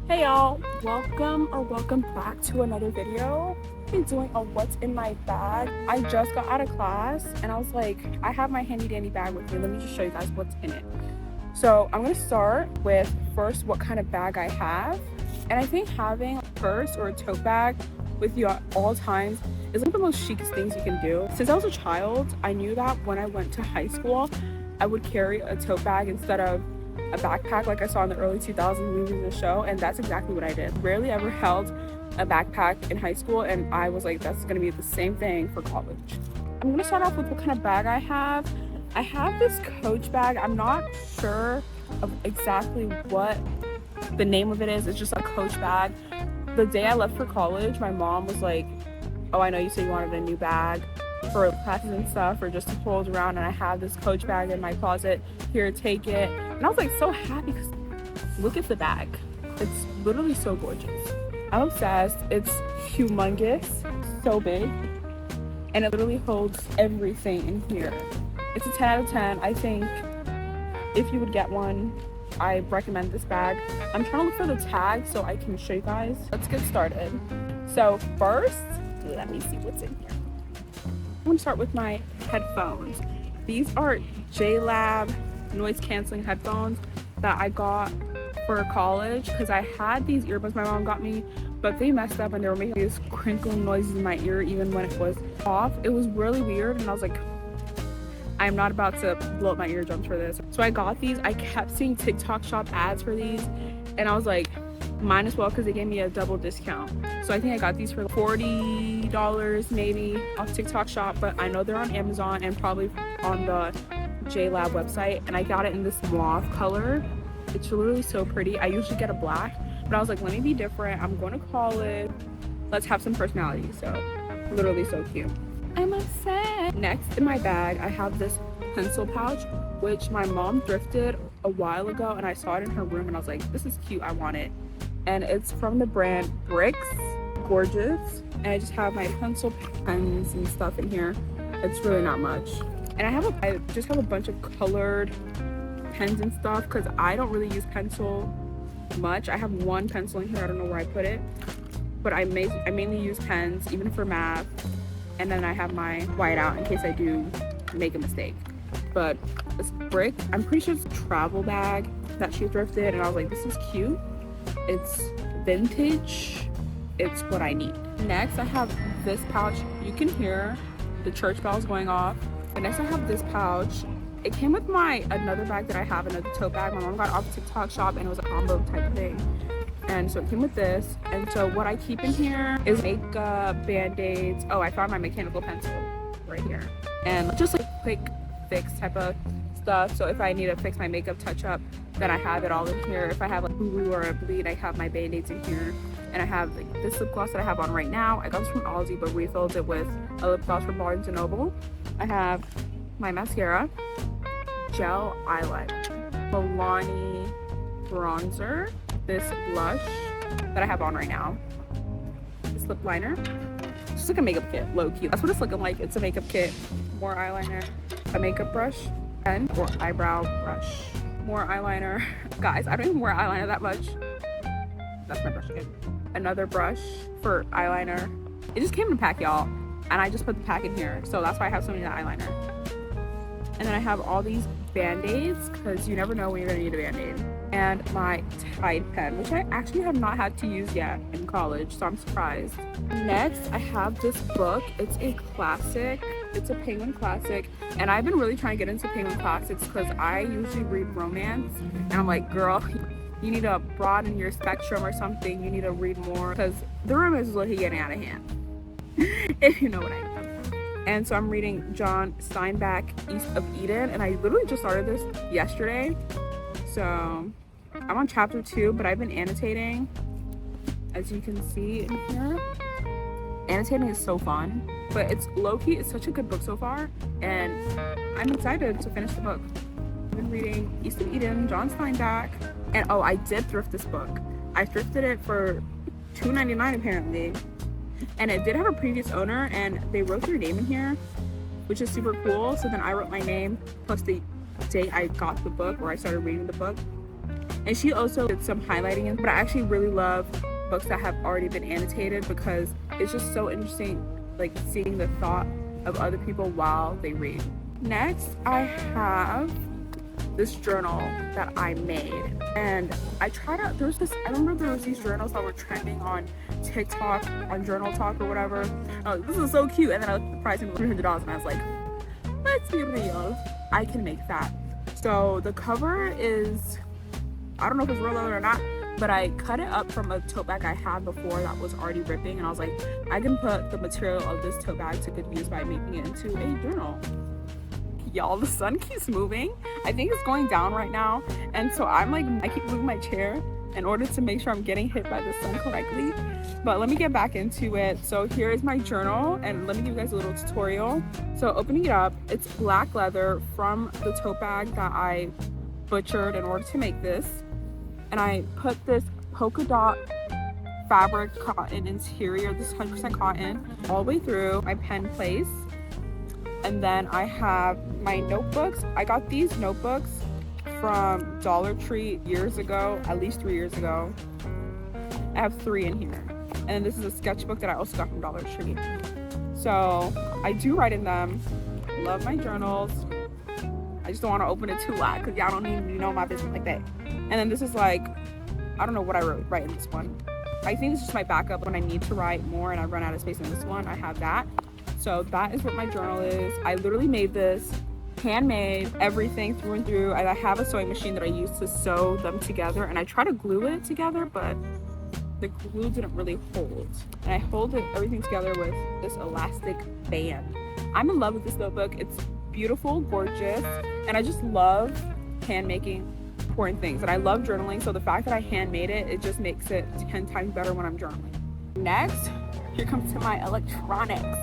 Hey y'all, welcome back to another video. I've been doing a what's in my bag. I just got out of class and I was like, I have my handy dandy bag with me. Let me just show you guys what's in it. So I'm gonna start with first what kind of bag I have. And I think having a purse or a tote bag with you at all times is one of the most chicest things you can do. Since I was a child, I knew that when I went to high school, I would carry a tote bag instead of a backpack like I saw in the early 2000s movies and show, and that's exactly what I did. Rarely ever held a backpack in high school, and I was like, that's gonna be the same thing for college. I'm gonna start off with what kind of bag I have. I have this Coach bag. I'm not sure of exactly what the name of it is. It's just a Coach bag. The day I left for college, my mom was like, oh, I know you said you wanted a new bag for classes and stuff, or just to hold around, and I have this Coach bag in my closet. Here, take it. And I was like so happy because look at the bag. It's literally so gorgeous. I'm obsessed. It's humongous, so big, and it literally holds everything in here. It's a 10 out of 10. I think if you would get one, I recommend this bag. I'm trying to look for the tag so I can show you guys. Let's get started. So first, let me see what's in here. I'm gonna start with my headphones. These are JLab noise canceling headphones that I got for college because I had these earbuds my mom got me, but they messed up and they were making these crinkling noises in my ear even when it was off. It was really weird, and I was like, I'm not about to blow up my eardrums for this. So I got these. I kept seeing TikTok shop ads for these, and I was like, might as well, because they gave me a double discount. So I think I got these for $40 maybe off TikTok shop, but I know they're on Amazon and probably on the JLab website, and I got it in this mauve color. It's literally so pretty. I usually get a black, but I was like, let me be different. I'm going to college. Let's have some personality. So literally so cute. I'm obsessed. Next in my bag, I have this pencil pouch, which my mom thrifted a while ago, and I saw it in her room, and I was like, this is cute. I want it. And it's from the brand Bricks. Gorgeous. And I just have my pencil pens and stuff in here. It's really not much. And I just have a bunch of colored pens and stuff because I don't really use pencil much. I have one pencil in here. I don't know where I put it, but I mainly use pens, even for math. And then I have my whiteout in case I do make a mistake. But this Brick, I'm pretty sure it's a travel bag that she thrifted, and I was like, this is cute. It's vintage. It's what I need. Next, I have this pouch. You can hear the church bells going off. And next I have this pouch. It came with my another bag that I have, another tote bag. My mom got it off TikTok shop, and it was a combo type thing. And so it came with this. And so what I keep in here is makeup, band-aids. Oh, I found my mechanical pencil right here. And just like quick fix type of stuff. So if I need to fix my makeup touch up, then I have it all in here. If I have like boo-boo or a bleed, I have my band-aids in here. And I have like this lip gloss that I have on right now. I got this from Aldi, but refilled it with a lip gloss from Barnes & Noble. I have my mascara, gel eyeliner, Milani bronzer, this blush that I have on right now, this lip liner. It's just like a makeup kit, low key. That's what it's looking like. It's a makeup kit, more eyeliner, a makeup brush, pen or eyebrow brush, more eyeliner. Guys, I don't even wear eyeliner that much. That's my brush kit. Another brush for eyeliner. It just came in a pack, y'all, and I just put the pack in here, so that's why I have so many eyeliner. And then I have all these band-aids because you never know when you're gonna need a band-aid. And my Tide pen, which I actually have not had to use yet in college, so I'm surprised. Next, I have this book. It's a classic. It's a Penguin classic, and I've been really trying to get into Penguin classics because I usually read romance, and I'm like, girl, you need to broaden your spectrum or something. You need to read more because the romance is literally getting out of hand. If you know what I mean. And so I'm reading John Steinbeck, East of Eden, and I literally just started this yesterday. So I'm on chapter 2, but I've been annotating, as you can see in here. Annotating is so fun, but it's low-key. It's such a good book so far, and I'm excited to finish the book. I've been reading East of Eden, John Steinbeck, and oh, I did thrift this book. I thrifted it for $2.99 apparently. And it did have a previous owner, and they wrote their name in here, which is super cool. So then I wrote my name plus the day I got the book or I started reading the book. And she also did some highlighting, but I actually really love books that have already been annotated because it's just so interesting, like seeing the thought of other people while they read. Next, I have this journal that I made, and I remember there was these journals that were trending on TikTok, on Journal Talk or whatever. Oh, this is so cute. And then I looked at the price and it was $300, and I was like, let's be real, I can make that. So the cover is, I don't know if it's real leather or not, but I cut it up from a tote bag I had before that was already ripping, and I was like, I can put the material of this tote bag to good use by making it into a journal. Y'all, the sun keeps moving. I think it's going down right now, and so I keep moving my chair in order to make sure I'm getting hit by the sun correctly. But let me get back into it. So here is my journal, and let me give you guys a little tutorial. So opening it up, it's black leather from the tote bag that I butchered in order to make this, and I put this polka dot fabric cotton interior, this 100% cotton, all the way through my pen place. And then I have my notebooks. I got these notebooks from Dollar Tree years ago, at least 3 years ago. I have 3 in here. And this is a sketchbook that I also got from Dollar Tree. So I do write in them. Love my journals. I just don't want to open it too loud because y'all don't need to know my business like that. And then this is like, I don't know what I write in this one. I think this is just my backup when I need to write more and I run out of space in this one. I have that. So that is what my journal is. I literally made this, handmade, everything through and through. I have a sewing machine that I use to sew them together, and I try to glue it together, but the glue didn't really hold. And I hold everything together with this elastic band. I'm in love with this notebook. It's beautiful, gorgeous, and I just love hand making important things. And I love journaling, so the fact that I handmade it, it just makes it 10 times better when I'm journaling. Next, here comes to my electronics.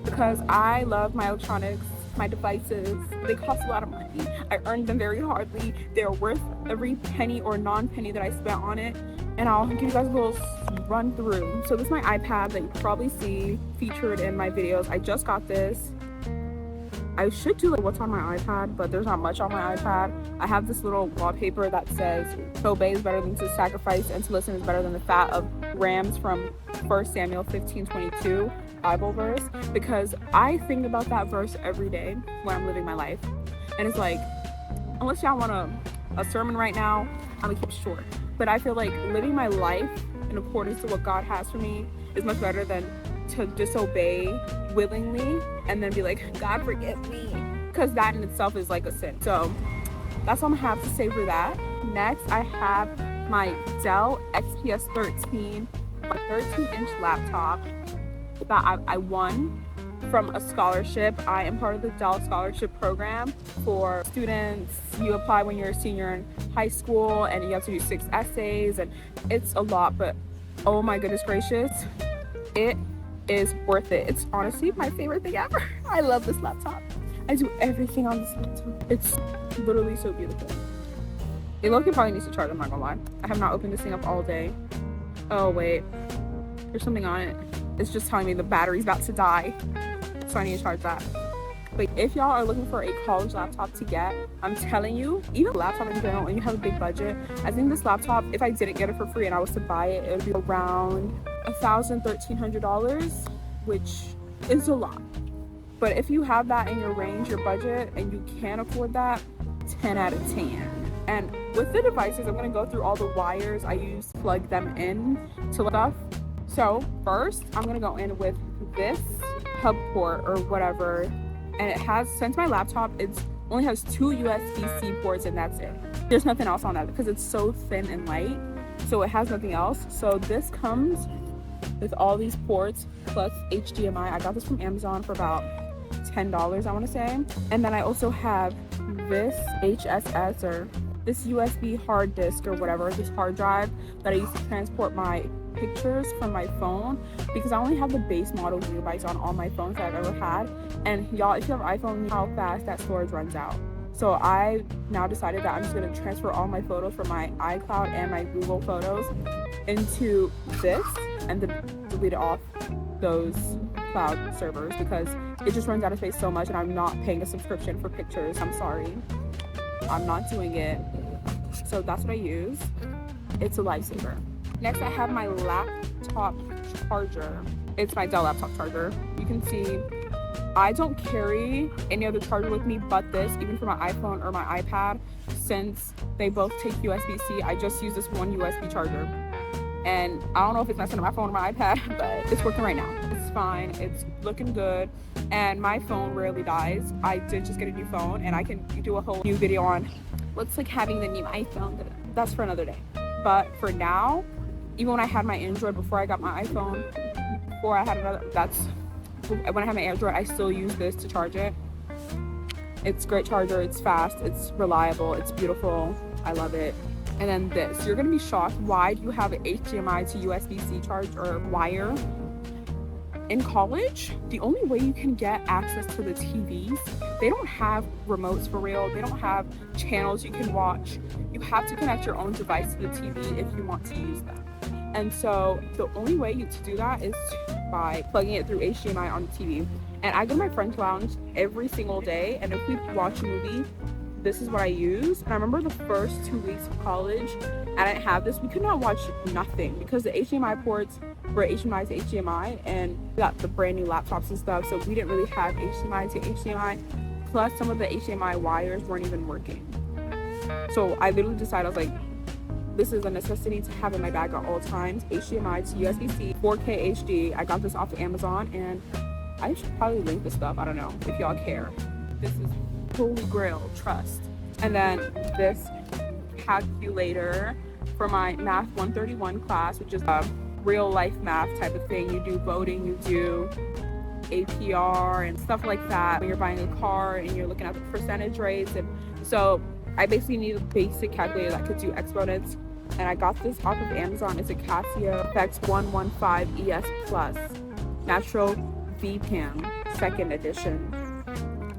Because I love my electronics, my devices. They cost a lot of money. I earned them very hardly. They're worth every penny or non-penny that I spent on it. And I'll give you guys a little run through. So this is my iPad that you probably see featured in my videos. I just got this. I should do like what's on my iPad, but there's not much on my iPad. I have this little wallpaper that says to obey is better than to sacrifice, and to listen is better than the fat of rams, from 1 Samuel 15:22 Bible verse, because I think about that verse every day when I'm living my life. And it's like, unless y'all want a sermon right now, I'm gonna keep it short. But I feel like living my life in accordance to what God has for me is much better than to disobey willingly and then be like, God forgive me, because that in itself is like a sin. So that's all I have to say for that. Next, I have my Dell XPS 13, a 13-inch laptop that I won from a scholarship. I am part of the Dell scholarship program for students. You apply when you're a senior in high school, and you have to do 6 essays, and it's a lot, but oh my goodness gracious, it is worth it. It's honestly my favorite thing ever. I love this laptop. I do everything on this laptop. It's literally so beautiful. It low-key probably needs to charge, I'm not gonna lie. I have not opened this thing up all day. Oh wait, there's something on it. It's just telling me the battery's about to die, so I need to charge that. But if y'all are looking for a college laptop to get, I'm telling you, even a laptop in general, and you have a big budget, I think this laptop, if I didn't get it for free and I was to buy it, it would be around $1,000, $1,300, which is a lot. But if you have that in your range, your budget, and you can afford that, 10 out of 10. And with the devices, I'm gonna go through all the wires I use to plug them in to stuff. So first, I'm gonna go in with this hub port or whatever, and it has, since my laptop, it only has 2 USB-C ports, and that's it. There's nothing else on that because it's so thin and light, so it has nothing else. So this comes with all these ports plus HDMI. I got this from Amazon for about $10, I want to say. And then I also have this HSS, or this USB hard disk or whatever, this hard drive that I use to transport my pictures from my phone, because I only have the base model gigabytes on all my phones that I've ever had. And y'all, if you have an iPhone, you know how fast that storage runs out. So I now decided that I'm just going to transfer all my photos from my iCloud and my Google Photos into this, and then delete off those cloud servers because it just runs out of space so much, and I'm not paying a subscription for pictures. I'm sorry. I'm not doing it. So that's what I use. It's a lifesaver. Next, I have my laptop charger. It's my Dell laptop charger. You can see I don't carry any other charger with me but this, even for my iPhone or my iPad, since they both take USB-C. I just use this one USB charger. And I don't know if it's messing up my phone or my iPad, but it's working right now. It's fine, it's looking good, and my phone rarely dies. I did just get a new phone, and I can do a whole new video on what's like having the new iPhone. That's for another day. But for now, even when I had my Android before I got my iPhone, before I had another, when I had my Android, I still use this to charge it. It's a great charger, it's fast, it's reliable, it's beautiful, I love it. And then this, you're gonna be shocked. Why do you have an HDMI to USB-C charge or wire? In college, the only way you can get access to the TVs, they don't have remotes for real. They don't have channels you can watch. You have to connect your own device to the TV if you want to use them. And so the only way to do that is by plugging it through HDMI on the TV. And I go to my friend's lounge every single day, and if we watch a movie, this is what I use. And I remember the first 2 weeks of college, and I didn't have this. We could not watch nothing because the HDMI ports were HDMI to HDMI, and we got the brand new laptops and stuff, so we didn't really have HDMI to HDMI. Plus, some of the HDMI wires weren't even working. So I literally decided, I was like, this is a necessity to have in my bag at all times. HDMI to USB-C, 4K HD. I got this off of Amazon, and I should probably link this stuff. I don't know if y'all care. This is holy grail, trust. And then this calculator for my Math 131 class, which is a real life math type of thing. You do voting, you do APR and stuff like that when you're buying a car and you're looking at the percentage rates. And so I basically need a basic calculator that could do exponents, and I got this off of Amazon. It's a Casio FX115 ES Plus Natural VPAM 2nd edition,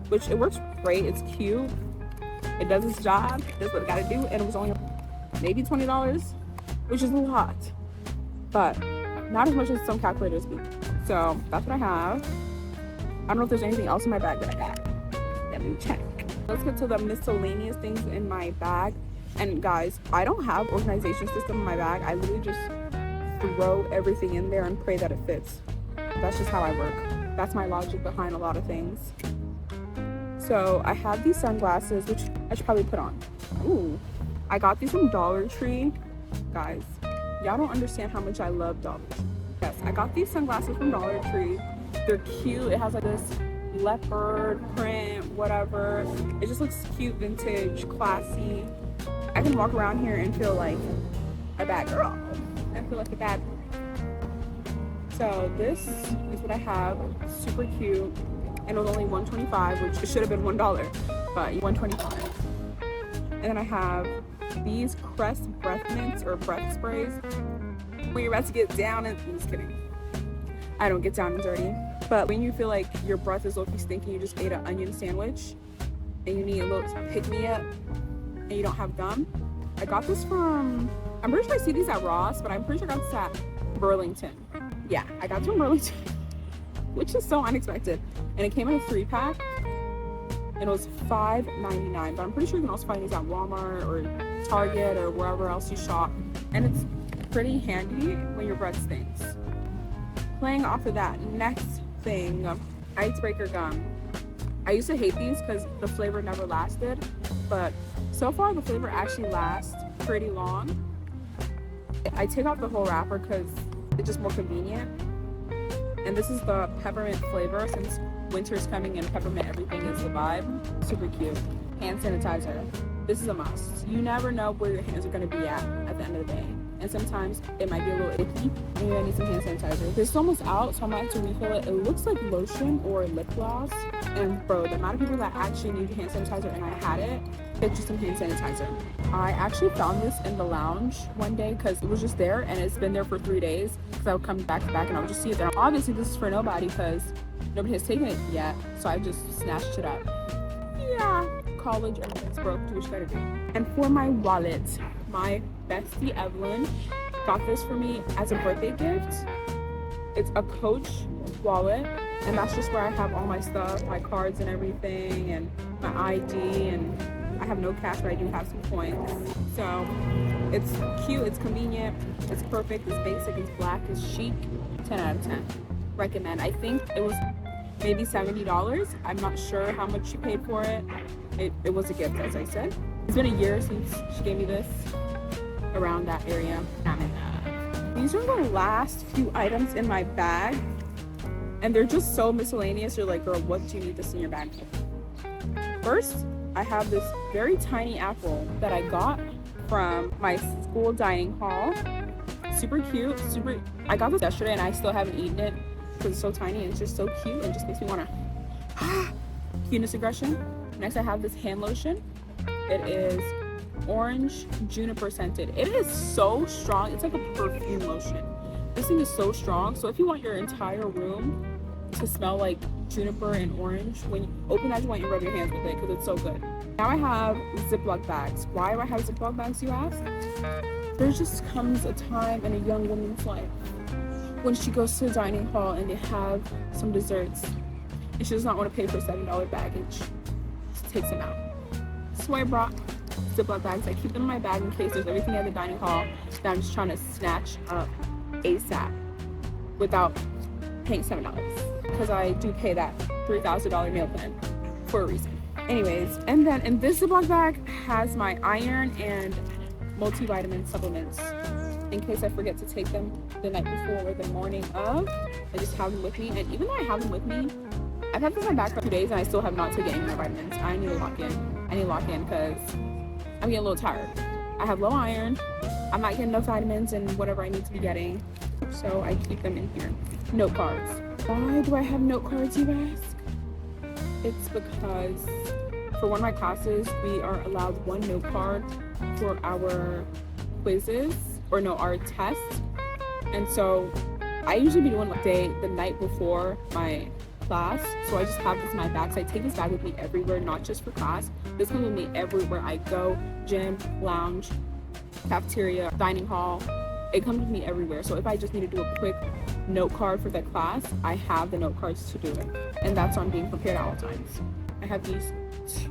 which it works great. It's cute, it does its job, it does what it gotta do, and it was only maybe $20, which is a lot, but not as much as some calculators do. So that's what I have. I don't know if there's anything else in my bag that I got. Let me check. Let's get to the miscellaneous things in my bag. And guys, I don't have organization system in my bag. I literally just throw everything in there and pray that it fits. That's just how I work. That's my logic behind a lot of things. So I have these sunglasses, which I should probably put on. Ooh, I got these from Dollar Tree. Guys, y'all don't understand how much I love Dollar Tree. Yes, I got these sunglasses from Dollar Tree. They're cute. It has like this leopard print, whatever. It just looks cute, vintage, classy. I can walk around here and feel like a bad girl. I feel like a bad girl. So this is what I have. Super cute. And it was only $1.25, which should have been $1, but $1.25. And then I have these Crest breath mints or breath sprays. When you're about to get down and, I'm just kidding. I don't get down and dirty. But when you feel like your breath is low-key stinky, you just ate an onion sandwich and you need a little pick-me-up and you don't have gum. I got this from, I'm pretty sure I see these at Ross, but I'm pretty sure I got this at Burlington. Yeah, I got this from Burlington, which is so unexpected. And it came in a 3-pack and it was $5.99, but I'm pretty sure you can also find these at Walmart or Target or wherever else you shop. And it's pretty handy when your breath stinks. Playing off of that, next thing, icebreaker gum. I used to hate these because the flavor never lasted, but so far the flavor actually lasts pretty long. I take out the whole wrapper because it's just more convenient. And this is the peppermint flavor, since winter's coming and peppermint everything is the vibe. Super cute. Hand sanitizer. This is a must. You never know where your hands are going to be at the end of the day. And sometimes it might be a little icky and you're gonna need some hand sanitizer. This is almost out, so I might have to refill it. It looks like lotion or lip gloss. And bro, the amount of people that actually need hand sanitizer and I had it, get you some hand sanitizer. I actually found this in the lounge one day because it was just there and it's been there for 3 days because I would come back to back and I would just see it there. Obviously this is for nobody because nobody has taken it yet, so I just snatched it up. Yeah, college, everything's broke, do what you gotta do. And for my wallet, my bestie Evelyn got this for me as a birthday gift. It's a Coach wallet, and that's just where I have all my stuff, my cards and everything, and my ID, and I have no cash, but I do have some coins. So it's cute, it's convenient, it's perfect, it's basic, it's black, it's chic. 10 out of 10. Recommend. I think it was maybe $70. I'm not sure how much she paid for it. It was a gift, as I said. It's been a year since she gave me this, around that area. These are the last few items in my bag, and they're just so miscellaneous. You're like, girl, what do you need this in your bag for? First, I have this very tiny apple that I got from my school dining hall. Super cute, I got this yesterday and I still haven't eaten it because it's so tiny and it's just so cute and just makes me want to cuteness aggression. Next, I have this hand lotion. It is orange juniper scented. It is so strong. It's like a perfume lotion. This thing is so strong. So if you want your entire room to smell like juniper and orange, when you open that, you want you to rub your hands with it because it's so good. Now I have Ziploc bags. Why do I have Ziploc bags, you ask? There just comes a time in a young woman's life when she goes to the dining hall and they have some desserts and she does not want to pay for $7 baggage. She takes them out. So I brought Ziploc bags. I keep them in my bag in case there's everything at the dining hall that I'm just trying to snatch up ASAP without paying $7, because I do pay that $3,000 meal plan for a reason. Anyways, and then in this Ziploc bag has my iron and multivitamin supplements in case I forget to take them the night before or the morning of. I just have them with me, and even though I have them with me, I've had them in my bag for 2 days and I still have not taken any of my vitamins. I need to lock in because I'm getting a little tired. I have low iron, I'm not getting enough vitamins and whatever I need to be getting, so I keep them in here. Note cards. Why do I have note cards, you ask? It's because for one of my classes we are allowed one note card for our quizzes, or no, our tests. And so I usually be doing the night before my class, so I just have this in my bag. So I take this bag with me everywhere, not just for class. This comes with me everywhere I go: gym, lounge, cafeteria, dining hall. It comes with me everywhere. So if I just need to do a quick note card for the class, I have the note cards to do it, and that's on being prepared at all times. I have these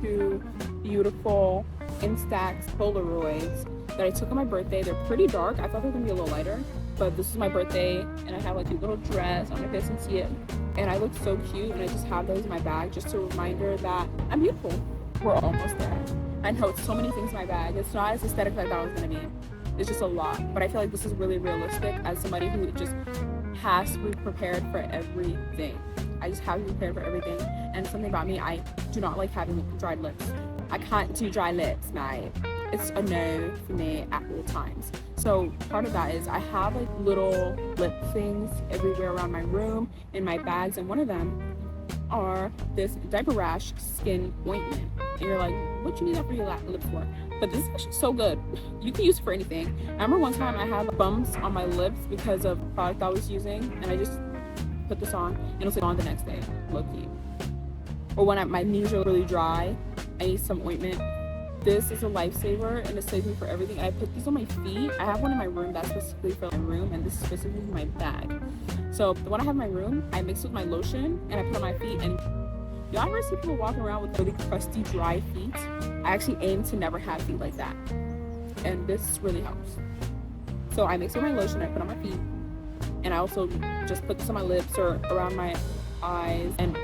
2 beautiful Instax Polaroids that I took on my birthday. They're pretty dark. I thought they were gonna be a little lighter, but this is my birthday and I have like a little dress. I don't know if you guys can see it, and I look so cute, and I just have those in my bag, just a reminder that I'm beautiful. We're almost there. I know it's so many things in my bag. It's not as aesthetic as I thought it was gonna be. It's just a lot, but I feel like this is really realistic as somebody who just has to be prepared for everything. I just have to be prepared for everything. And something about me, I do not like having dried lips. I can't do dry lips, mate. It's a no for me at all times. So part of that is I have like little lip things everywhere around my room, in my bags, and one of them are this diaper rash skin ointment. And you're like, what you need that for your lips for? But this is actually so good. You can use it for anything. I remember one time I had bumps on my lips because of a product I was using, and I just put this on and it'll stay on the next day, low key. Or when my knees are really dry, I need some ointment. This is a lifesaver, and it saves me for everything. I put these on my feet. I have one in my room that's specifically for my room, and this is specifically for my bag. So the one I have in my room, I mix with my lotion and I put on my feet. And y'all ever see people walking around with really crusty, dry feet? I actually aim to never have feet like that, and this really helps. So I mix with my lotion, I put on my feet, and I also just put this on my lips or around my eyes, and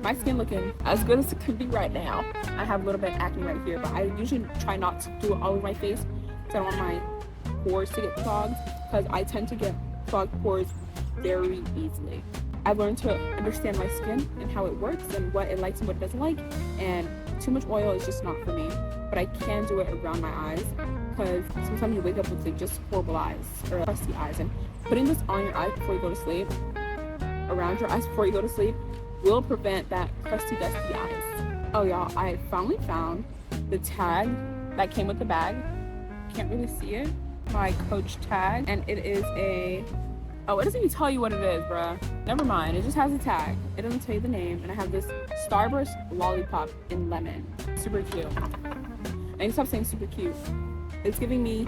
my skin looking as good as it could be right now. I have a little bit of acne right here, but I usually try not to do it all over my face because I don't want my pores to get clogged, because I tend to get clogged pores very easily. I've learned to understand my skin and how it works and what it likes and what it doesn't like, and too much oil is just not for me. But I can do it around my eyes, because sometimes you wake up with like just horrible eyes or crusty eyes, and putting this on your eyes before you go to sleep, around your eyes before you go to sleep, will prevent that crusty, dusty eyes. Oh y'all, I finally found the tag that came with the bag. Can't really see it. My Coach tag, and it is a, oh, it doesn't even tell you what it is, bruh. Never mind, it just has a tag. It doesn't tell you the name, and I have this Starburst lollipop in lemon. Super cute. I need to stop saying super cute. It's giving me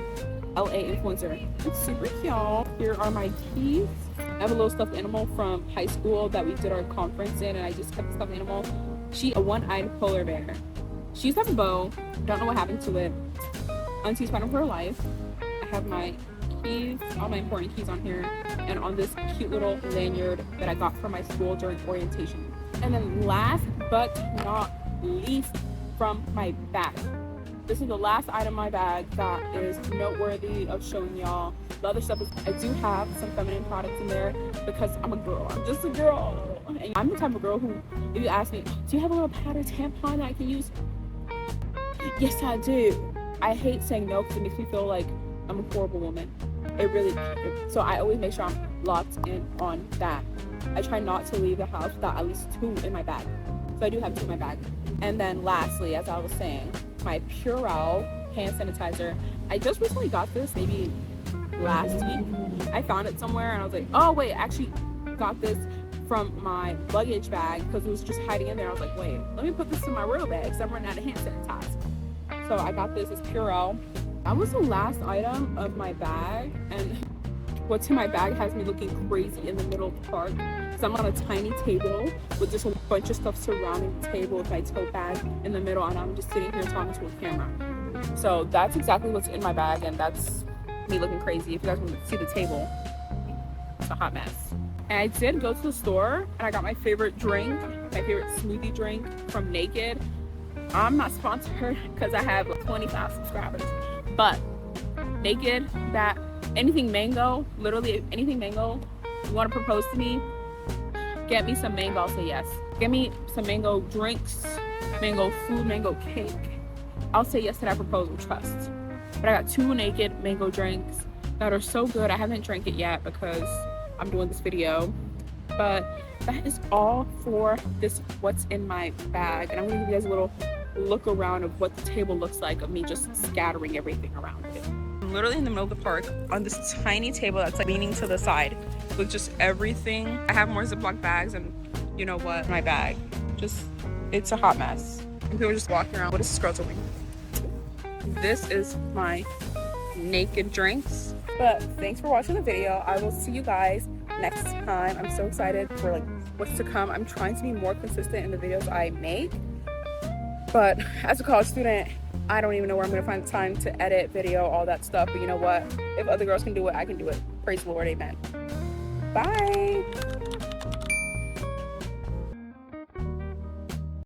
LA influencer. It's super cute. Here are my keys. I have a little stuffed animal from high school that we did our conference in, and I just kept the stuffed animal. A one-eyed polar bear. She used to have a bow. Don't know what happened to it. Auntie's fighting for her life. I have my keys, all my important keys on here, and on this cute little lanyard that I got from my school during orientation. And then last but not least, from my bag. This is the last item in my bag that is noteworthy of showing y'all. The other stuff is I do have some feminine products in there because I'm a girl. I'm just a girl. And I'm the type of girl who, if you ask me, do you have a little pad or tampon that I can use? Yes, I do. I hate saying no because it makes me feel like I'm a horrible woman. So I always make sure I'm locked in on that. I try not to leave the house without at least 2 in my bag. So I do have 2 in my bag. And then lastly, as I was saying, my Purell hand sanitizer. I just recently got this maybe last week. I found it somewhere and I was like, oh wait, I actually got this from my luggage bag because it was just hiding in there. I was like, wait, let me put this in my real bag because I'm running out of hand sanitizer. So I got this as Purell. That was the last item of my bag, and what's in my bag has me looking crazy in the middle of the park. So I'm on a tiny table with just a bunch of stuff surrounding the table with my tote bag in the middle, and I'm just sitting here talking to a camera. So that's exactly what's in my bag, and that's me looking crazy. If you guys want to see the table, it's a hot mess. And I did go to the store and I got my favorite drink, my favorite smoothie drink from Naked. I'm not sponsored because I have 25 subscribers, but Naked, that anything mango, literally anything mango, you want to propose to me, get me some mango, I'll say yes. Get me some mango drinks, mango food, mango cake, I'll say yes to that proposal, trust. But I got 2 Naked mango drinks that are so good. I haven't drank it yet because I'm doing this video, but that is all for this what's in my bag. And I'm gonna give you guys a little look around of what the table looks like of me just scattering everything around it. I'm literally in the middle of the park on this tiny table that's like leaning to the side with just everything. I have more Ziploc bags and you know what, my bag, just, it's a hot mess. And people are just walking around. What is this girl doing? This is my Naked drinks. But thanks for watching the video. I will see you guys next time. I'm so excited for like what's to come. I'm trying to be more consistent in the videos I make, but as a college student, I don't even know where I'm gonna find the time to edit video, all that stuff. But you know what, if other girls can do it, I can do it. Praise the Lord, amen. Bye.